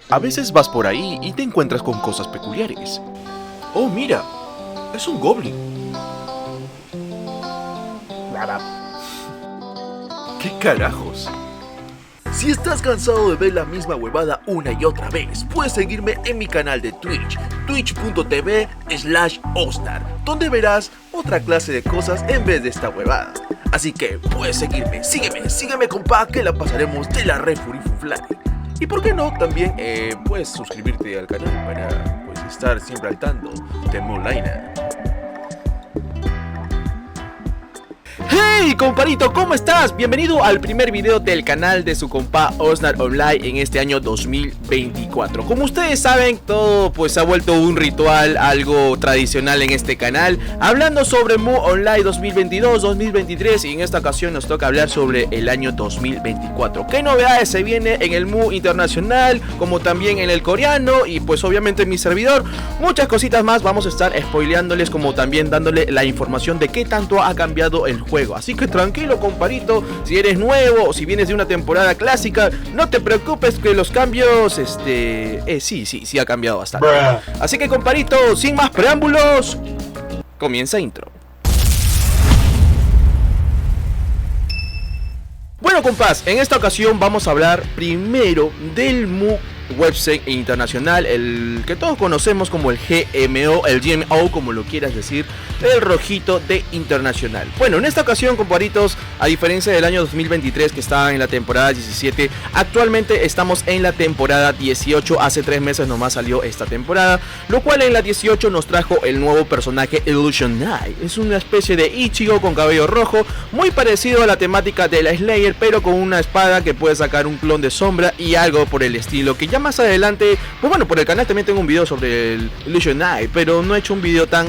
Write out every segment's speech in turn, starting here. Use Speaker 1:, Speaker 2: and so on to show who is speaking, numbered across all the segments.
Speaker 1: A veces vas por ahí y te encuentras con cosas peculiares. Oh, mira, es un goblin. ¿Qué carajos? Si estás cansado de ver la misma huevada una y otra vez, puedes seguirme en mi canal de Twitch, twitch.tv/Osnar, donde verás otra clase de cosas en vez de esta huevada. Así que puedes seguirme, sígueme compa, que la pasaremos de la re furifuflari. Y por qué no, también puedes suscribirte al canal para pues estar siempre al tanto de Moonlighter. ¡Hey, comparito! ¿Cómo estás? Bienvenido al primer video del canal de su compa Osnar Online en este año 2024. Como ustedes saben, todo pues se ha vuelto un ritual, algo tradicional en este canal, hablando sobre Mu Online 2022, 2023 y en esta ocasión nos toca hablar sobre el año 2024. ¿Qué novedades se viene en el Mu internacional, como también en el coreano y pues obviamente en mi servidor? Muchas cositas más vamos a estar spoileándoles, como también dándole la información de qué tanto ha cambiado el juego. Así que tranquilo, comparito, si eres nuevo o si vienes de una temporada clásica, no te preocupes que los cambios, sí ha cambiado bastante. Así que, comparito, sin más preámbulos, comienza intro. Bueno, compas, en esta ocasión vamos a hablar primero del Mu Website internacional, el que todos conocemos como el GMO, el GMO como lo quieras decir, el rojito de internacional. Bueno, en esta ocasión, comparitos, a diferencia del año 2023 que estaba en la temporada 17, actualmente estamos en la temporada 18, hace 3 meses nomás salió esta temporada, lo cual en la 18 nos trajo el nuevo personaje Illusion Knight. Es una especie de Ichigo con cabello rojo, muy parecido a la temática de la Slayer, pero con una espada que puede sacar un clon de sombra y algo por el estilo, que ya más adelante, pues bueno, por el canal también tengo un video sobre el Illusion Knight, pero no he hecho un video tan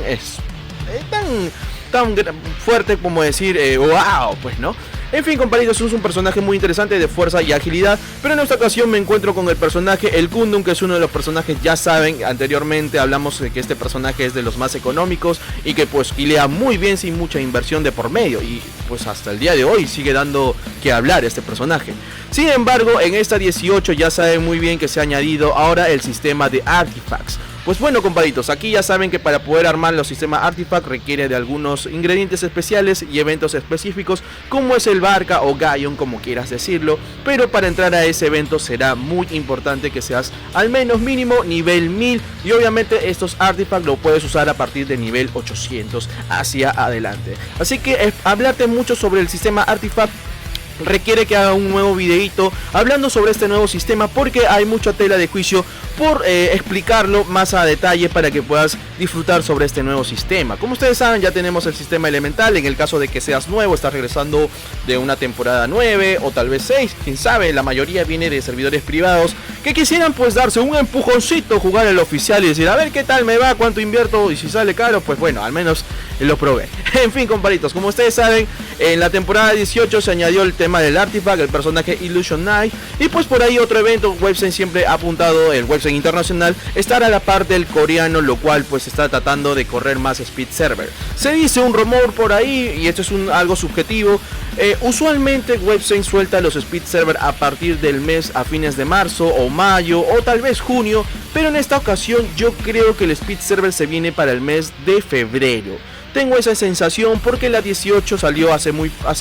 Speaker 1: fuerte como decir wow, pues no. En fin, comparitos, es un personaje muy interesante de fuerza y agilidad, pero en esta ocasión me encuentro con el personaje el Gundam, que es uno de los personajes, ya saben, anteriormente hablamos de que este personaje es de los más económicos y que pues hilea muy bien sin mucha inversión de por medio, y pues hasta el día de hoy sigue dando que hablar este personaje. Sin embargo, en esta 18 ya saben muy bien que se ha añadido ahora el sistema de artifacts. Pues bueno, comparitos, aquí ya saben que para poder armar los sistemas Artifact requiere de algunos ingredientes especiales y eventos específicos, como es el Barca o Gaion, como quieras decirlo. Pero para entrar a ese evento será muy importante que seas al menos mínimo nivel 1000, y obviamente estos Artifacts lo puedes usar a partir de nivel 800 hacia adelante. Así que hablarte mucho sobre el sistema Artifact requiere que haga un nuevo videito hablando sobre este nuevo sistema, porque hay mucha tela de juicio por explicarlo más a detalle para que puedas disfrutar sobre este nuevo sistema. Como ustedes saben, ya tenemos el sistema elemental. En el caso de que seas nuevo, estás regresando de una temporada 9 o tal vez 6, quién sabe, la mayoría viene de servidores privados que quisieran pues darse un empujoncito, jugar el oficial y decir a ver qué tal me va, cuánto invierto, y si sale caro, pues bueno, al menos lo probé. En fin, comparitos, como ustedes saben, en la temporada 18 se añadió el tema del Artifact, el personaje Illusion Knight, y pues por ahí otro evento. Websen siempre ha apuntado, el Websen internacional, estar a la par del coreano, lo cual pues está tratando de correr más speed server. Se dice un rumor por ahí, y esto es algo subjetivo, usualmente Websen suelta los speed server a partir del mes a fines de marzo o mayo o tal vez junio, pero en esta ocasión yo creo que el speed server se viene para el mes de febrero. Tengo esa sensación porque la 18 salió hace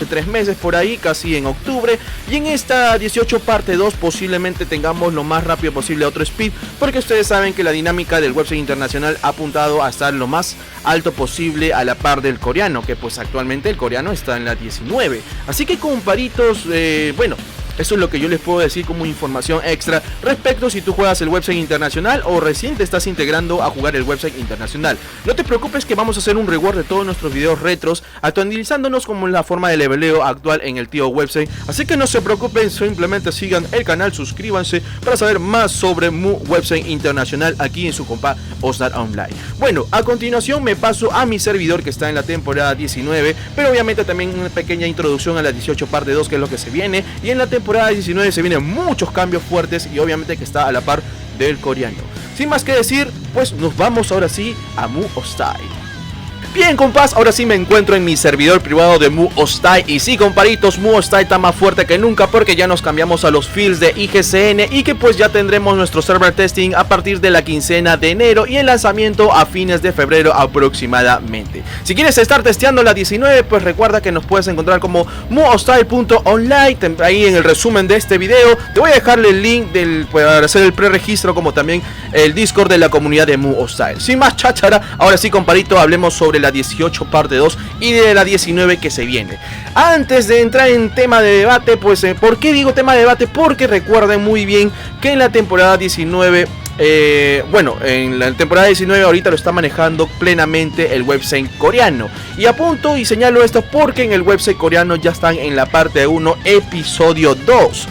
Speaker 1: 3 meses por ahí, casi en octubre, y en esta 18 parte 2 posiblemente tengamos lo más rápido posible otro speed, porque ustedes saben que la dinámica del website internacional ha apuntado a estar lo más alto posible a la par del coreano, que pues actualmente el coreano está en la 19. Así que, comparitos, bueno, eso es lo que yo les puedo decir como información extra respecto si tú juegas el website internacional o recién te estás integrando a jugar el website internacional. No te preocupes que vamos a hacer un reward de todos nuestros videos retros, actualizándonos como la forma de leveleo actual en el tío website. Así que no se preocupen, simplemente sigan el canal, suscríbanse para saber más sobre Mu Website Internacional aquí en su compa Osnar Online. Bueno, a continuación me paso a mi servidor que está en la temporada 19, pero obviamente también una pequeña introducción a la 18 parte 2, que es lo que se viene, y en la temporada 19 se vienen muchos cambios fuertes y obviamente que está a la par del coreano. Sin más que decir, pues nos vamos ahora sí a Mu Hostile. Bien, compás, ahora sí me encuentro en mi servidor privado de Mu Hostile. Y sí, comparitos, Mu Hostile está más fuerte que nunca porque ya nos cambiamos a los fields de IGCN y que pues ya tendremos nuestro server testing a partir de la quincena de enero y el lanzamiento a fines de febrero aproximadamente. Si quieres estar testeando la 19, pues recuerda que nos puedes encontrar como muhostile.online. Ahí en el resumen de este video te voy a dejarle el link para hacer el preregistro, como también el Discord de la comunidad de Mu Hostile. Sin más cháchara, ahora sí, comparito, hablemos sobre la 18 parte 2 y de la 19 que se viene. Antes de entrar en tema de debate, pues ¿por qué digo tema de debate? Porque recuerden muy bien que en la temporada 19 en la temporada 19 ahorita lo está manejando plenamente el website coreano. Y apunto y señalo esto porque en el website coreano ya están en la parte 1, episodio 2.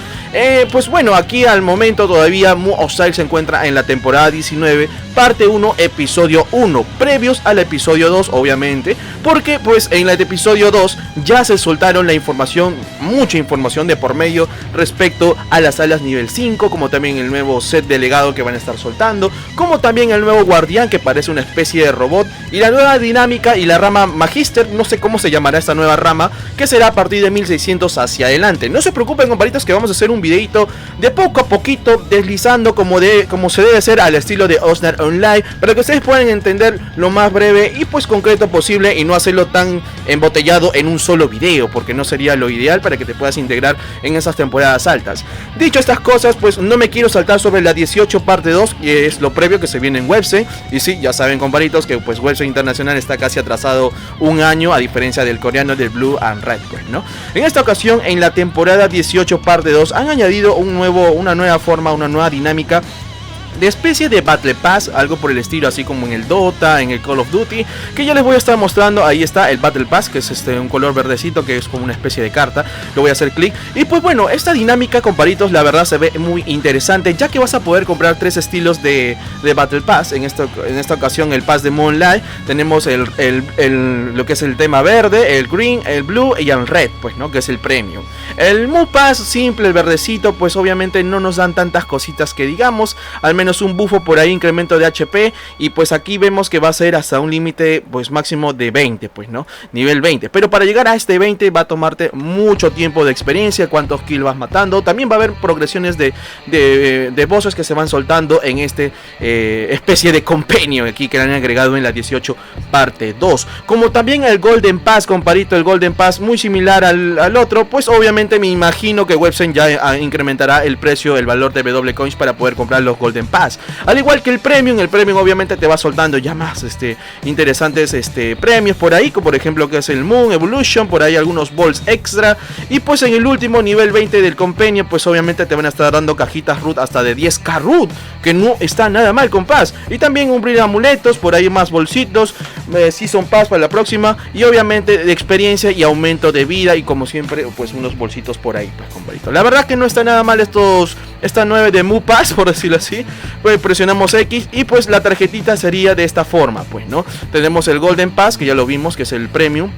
Speaker 1: Pues bueno, aquí al momento todavía Mu Hostile se encuentra en la temporada 19, parte 1, episodio 1, previos al episodio 2, obviamente, porque pues en el episodio 2 ya se soltaron la información, mucha información de por medio respecto a las alas nivel 5, como también el nuevo set delegado que van a estar soltando, como también el nuevo guardián que parece una especie de robot, y la nueva dinámica y la rama Magister, no sé cómo se llamará esta nueva rama, que será a partir de 1600 hacia adelante. No se preocupen, comparitos, que vamos a hacer un videito de poco a poquito, deslizando como se debe ser al estilo de Osnar Online, para que ustedes puedan entender lo más breve y pues concreto posible y no hacerlo tan embotellado en un solo video, porque no sería lo ideal para que te puedas integrar en esas temporadas altas. Dicho estas cosas, pues no me quiero saltar sobre la 18 parte 2, que es lo previo que se viene en Webse. Y sí, ya saben, comparitos, que pues Webse Internacional está casi atrasado un año, a diferencia del coreano del Blue and Red, pues, ¿no? En esta ocasión, en la temporada 18 parte 2 han añadido una nueva forma, una nueva dinámica de especie de Battle Pass, algo por el estilo, así como en el Dota, en el Call of Duty, que ya les voy a estar mostrando. Ahí está el Battle Pass, que es un color verdecito, que es como una especie de carta. Lo voy a hacer clic. Y pues bueno, esta dinámica, comparitos, la verdad se ve muy interesante, ya que vas a poder comprar 3 estilos de Battle Pass. En esta ocasión el Pass de Moonlight. Tenemos lo que es el tema verde, el green, el blue y el red, pues, ¿no? Que es el premium. El Mu Pass simple, el verdecito, pues obviamente no nos dan tantas cositas que digamos, al menos un bufo por ahí, incremento de HP, y pues aquí vemos que va a ser hasta un límite pues máximo de 20, pues, ¿no? Nivel 20, pero para llegar a este 20 va a tomarte mucho tiempo de experiencia, cuántos kills vas matando. También va a haber progresiones de bosses que se van soltando en especie de compendio aquí que le han agregado en la 18 parte 2, como también el Golden Pass, comparito, el Golden Pass muy similar al otro. Pues obviamente me imagino que Websen ya incrementará el precio, el valor de W Coins para poder comprar los Golden Pass, al igual que el Premium obviamente te va soltando ya más interesantes premios por ahí, como por ejemplo que es el Moon Evolution, por ahí algunos balls extra. Y pues en el último nivel 20 del compendio, pues obviamente te van a estar dando cajitas root hasta de 10k root, que no está nada mal, compás. Y también un brillo de amuletos, por ahí más bolsitos, Season Pass para la próxima, y obviamente de experiencia y aumento de vida, y como siempre pues unos bolsitos por ahí, pues, compadrito. La verdad que no está nada mal esta 9 de Mu Pass, por decirlo así. Pues presionamos X y pues la tarjetita sería de esta forma, pues, ¿no? Tenemos el Golden Pass, que ya lo vimos, que es el Premium.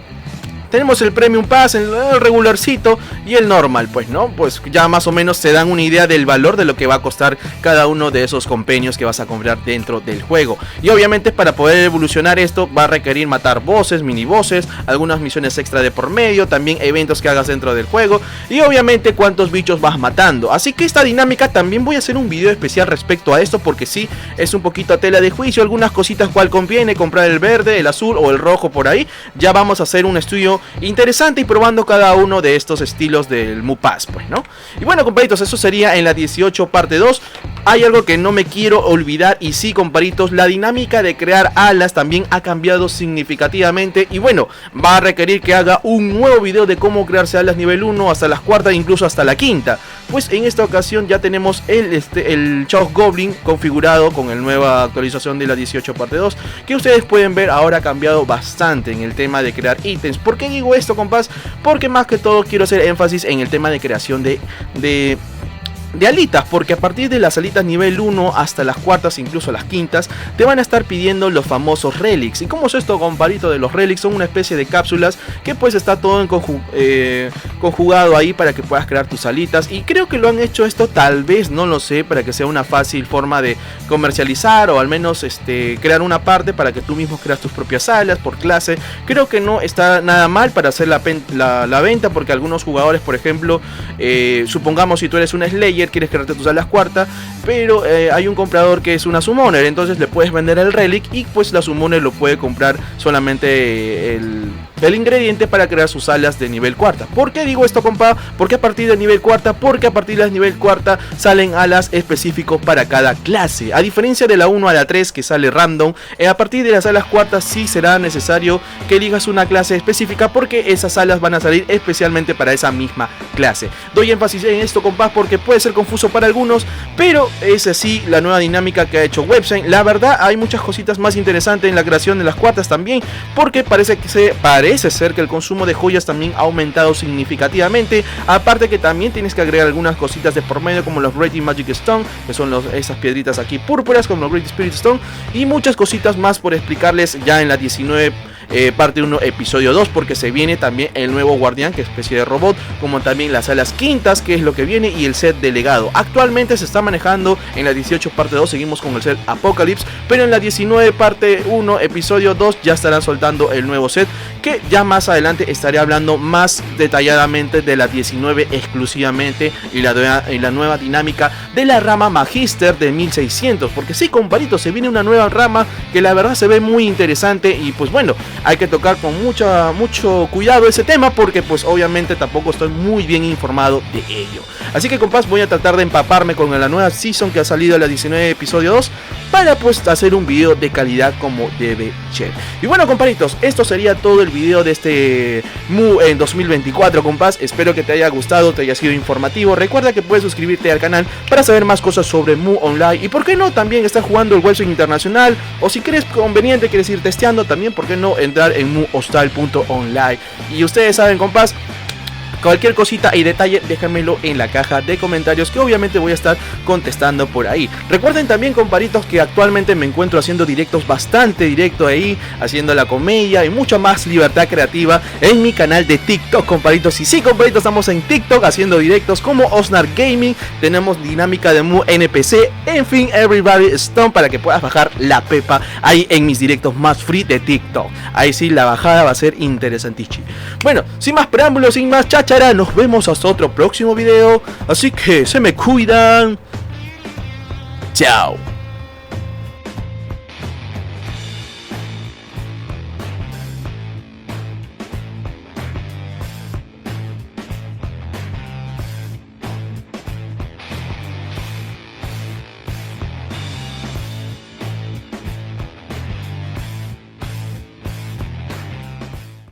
Speaker 1: Tenemos el Premium Pass, el regularcito y el normal, pues, ¿no? Pues ya más o menos se dan una idea del valor de lo que va a costar cada uno de esos compendios que vas a comprar dentro del juego. Y obviamente para poder evolucionar esto va a requerir matar bosses, mini bosses, algunas misiones extra de por medio, también eventos que hagas dentro del juego y obviamente cuántos bichos vas matando. Así que esta dinámica también voy a hacer un video especial respecto a esto, porque sí, es un poquito a tela de juicio, algunas cositas cuál conviene, comprar el verde, el azul o el rojo por ahí. Ya vamos a hacer un estudio interesante y probando cada uno de estos estilos del Mu Pass, pues, ¿no? Y bueno, comparitos, eso sería en la 18 parte 2. Hay algo que no me quiero olvidar, y sí, comparitos, la dinámica de crear alas también ha cambiado significativamente, y bueno, va a requerir que haga un nuevo video de cómo crearse alas nivel 1 hasta las cuartas, incluso hasta la quinta. Pues en esta ocasión ya tenemos el Chaos Goblin configurado con la nueva actualización de la 18 parte 2, que ustedes pueden ver ahora ha cambiado bastante en el tema de crear ítems. ¿Por qué digo esto, compás? Porque más que todo quiero hacer énfasis en el tema de creación de alitas, porque a partir de las alitas nivel 1 hasta las cuartas, incluso las quintas, te van a estar pidiendo los famosos relics. ¿Y cómo es esto, comparito? De los relics son una especie de cápsulas que pues está todo conjugado ahí para que puedas crear tus salitas, y creo que lo han hecho esto, tal vez, no lo sé, para que sea una fácil forma de comercializar, o al menos crear una parte para que tú mismo creas tus propias salas por clase. Creo que no está nada mal para hacer la venta, porque algunos jugadores, por ejemplo, supongamos si tú eres un Slayer, quieres crearte tus salas cuarta, pero hay un comprador que es una Summoner, entonces le puedes vender el Relic y pues la Summoner lo puede comprar solamente el ingrediente para crear sus alas de nivel cuarta. ¿Por qué digo esto, compa? Porque a partir de nivel cuarta, nivel cuarta salen alas específicos para cada clase. A diferencia de la 1 a la 3 que sale random, a partir de las alas cuartas sí será necesario que elijas una clase específica, porque esas alas van a salir especialmente para esa misma clase. Doy énfasis en esto, compa, porque puede ser confuso para algunos, pero es así la nueva dinámica que ha hecho Websen. La verdad, hay muchas cositas más interesantes en la creación de las cuartas también, porque parece ser que el consumo de joyas también ha aumentado significativamente. Aparte que también tienes que agregar algunas cositas de por medio, como los Great Magic Stone, que son esas piedritas aquí púrpuras, como los Great Spirit Stone, y muchas cositas más por explicarles ya en la 19 parte 1 episodio 2, porque se viene también el nuevo guardián, que es especie de robot, como también las alas quintas, que es lo que viene, y el set delegado. Actualmente se está manejando en la 18 parte 2, seguimos con el set Apocalypse, pero en la 19 parte 1 episodio 2 ya estarán soltando el nuevo set, que ya más adelante estaré hablando más detalladamente de la 19 exclusivamente, y la nueva dinámica de la rama Magister de 1600, porque sí, compadritos, se viene una nueva rama que la verdad se ve muy interesante, y pues bueno, hay que tocar con mucho cuidado ese tema, porque pues obviamente tampoco estoy muy bien informado de ello. Así que, compas, voy a tratar de empaparme con la nueva season que ha salido en la 19 episodio 2, para pues hacer un video de calidad como debe ser. Y bueno, comparitos, esto sería todo el video de este Mu en 2024, compas. Espero que te haya gustado, te haya sido informativo. Recuerda que puedes suscribirte al canal para saber más cosas sobre Mu Online, y por qué no, también estar jugando el Websen internacional, o si crees conveniente, quieres ir testeando, también por qué no entrar en muhostile.online. Y ustedes saben, compas, cualquier cosita y detalle, déjamelo en la caja de comentarios, que obviamente voy a estar contestando por ahí. Recuerden también, comparitos, que actualmente me encuentro haciendo directos, bastante directo ahí, haciendo la comedia y mucha más libertad creativa en mi canal de TikTok, comparitos. Y sí, comparitos, estamos en TikTok haciendo directos como Osnar Gaming, tenemos dinámica de Mu NPC, en fin, Everybody Stone, para que puedas bajar la pepa ahí en mis directos más free de TikTok. Ahí sí, la bajada va a ser interesantísima. Bueno, sin más preámbulos, sin más cháchara, nos vemos hasta otro próximo video, así que se me cuidan. Chao.